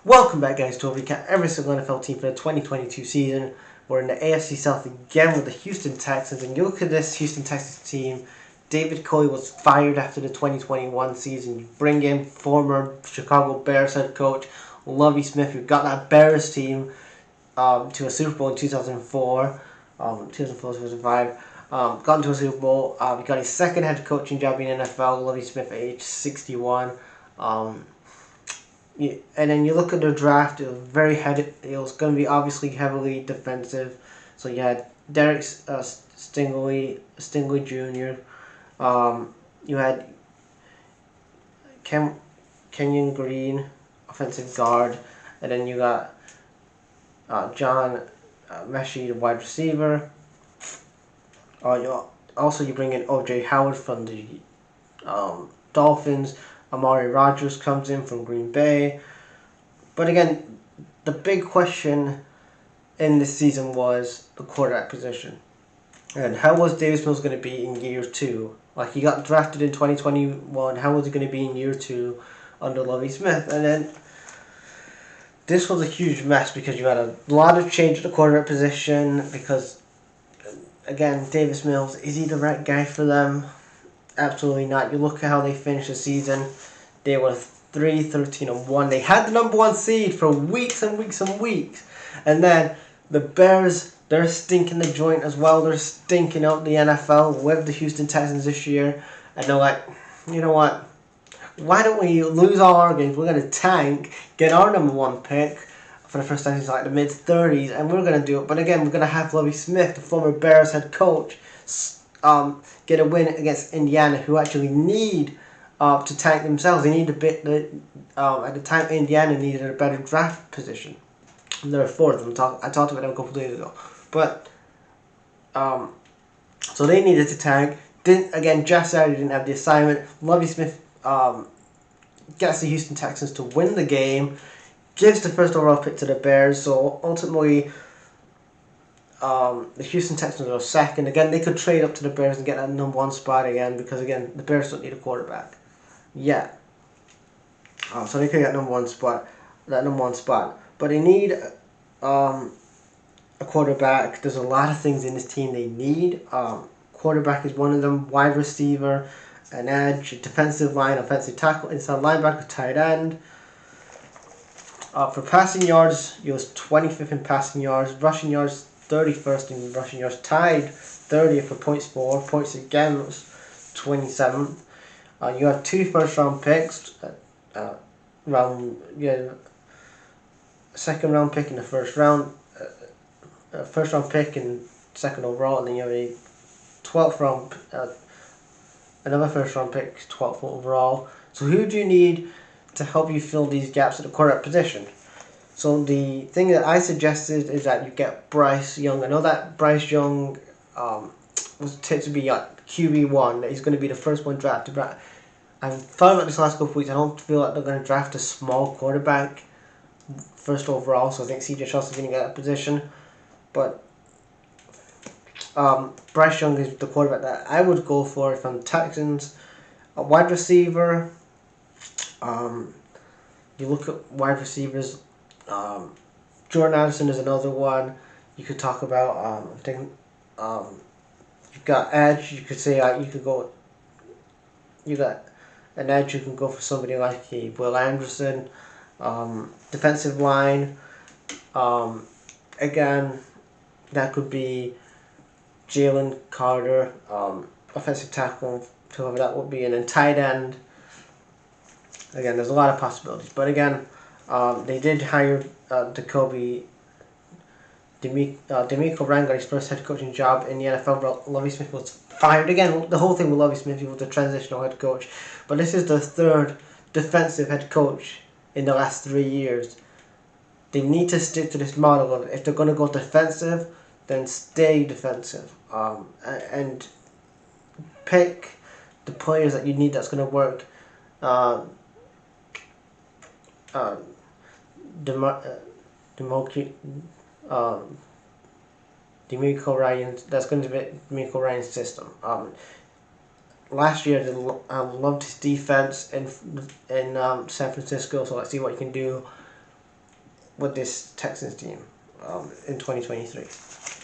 Welcome back, guys, to a recap every single NFL team for the 2022 season. We're in the AFC South again with the Houston Texans, and you look at this Houston Texans team. David Culley was fired after the 2021 season. You bring in former Chicago Bears head coach Lovie Smith, who got that Bears team to a Super Bowl in 2004, 2005. Got into a Super Bowl. He got his second head coaching job in the NFL. Lovie Smith at age 61. And then you look at the draft. It was going to be obviously heavily defensive. So you had Derek Stingley Jr. You had Kenyon Green, offensive guard, and then you got John Mechie, the wide receiver. You bring in O.J. Howard from the Dolphins. Amari Rodgers comes in from Green Bay. But again, the big question in this season was the quarterback position. And how was Davis Mills going to be in year two? Like, he got drafted in 2021. How was he going to be in year two under Lovie Smith? And then this was a huge mess because you had a lot of change at the quarterback position because, again, Davis Mills, is he the right guy for them? Absolutely not. You look at how they finished the season. They were 3-13-1. They had the number one seed for weeks and weeks and weeks. And then the Bears, they're stinking the joint as well. They're stinking out the NFL with the Houston Texans this year. And they're like, you know what? Why don't we lose all our games? We're going to tank, get our number one pick for the first time since like the mid-30s, and we're going to do it. But again, we're going to have Lovie Smith, the former Bears head coach, get a win against Indiana, who actually need to tank themselves. They need a bit. At the time, Indiana needed a better draft position. And there are four of them. I talked about them a couple of days ago, but so they needed to tank. Jeff Saturday didn't have the assignment. Lovie Smith gets the Houston Texans to win the game, gives the first overall pick to the Bears. So ultimately, the Houston Texans are second. Again, they could trade up to the Bears and get that number one spot again because, again, the Bears don't need a quarterback yet. So they could get that number one spot. But they need a quarterback. There's a lot of things in this team they need. Quarterback is one of them. Wide receiver, an edge, defensive line, offensive tackle, inside linebacker, tight end. For passing yards, he was 25th in passing yards. Rushing yards, 31st in rushing yards. Tied 30th for points scored. Points again was 27th. You have two first-round picks. Second round pick in the first round. First round pick in second overall, and then you have a 12th round. Another first round pick, 12th overall. So who do you need to help you fill these gaps at the quarterback position? So the thing that I suggested is that you get Bryce Young. I know that Bryce Young was tipped to be QB1, that he's going to be the first one drafted. But I've thought about this last couple of weeks. I don't feel like they're going to draft a small quarterback first overall, so I think CJ Stroud's going to get that position. But Bryce Young is the quarterback that I would go for from the Texans. A wide receiver. You look at wide receivers. Jordan Addison is another one you could talk about. You've got edge. You could say you could go. You got an edge. You can go for somebody like Will Anderson. Defensive line. Again, that could be Jalen Carter. Offensive tackle, whoever that would be, and then tight end. Again, there's a lot of possibilities. But again, they did hire D'Amico Ryan got his first head coaching job in the NFL, but Lovie Smith was fired again. The whole thing with Lovie Smith, he was a transitional head coach. But this is the third defensive head coach in the last 3 years. They need to stick to this model of, if they're going to go defensive, then stay defensive. And pick the players that you need that's going to work. D'Amico Ryan. That's going to be D'Amico Ryan's system. Last year, I loved his defense in San Francisco. So let's see what he can do with this Texans team in 2023.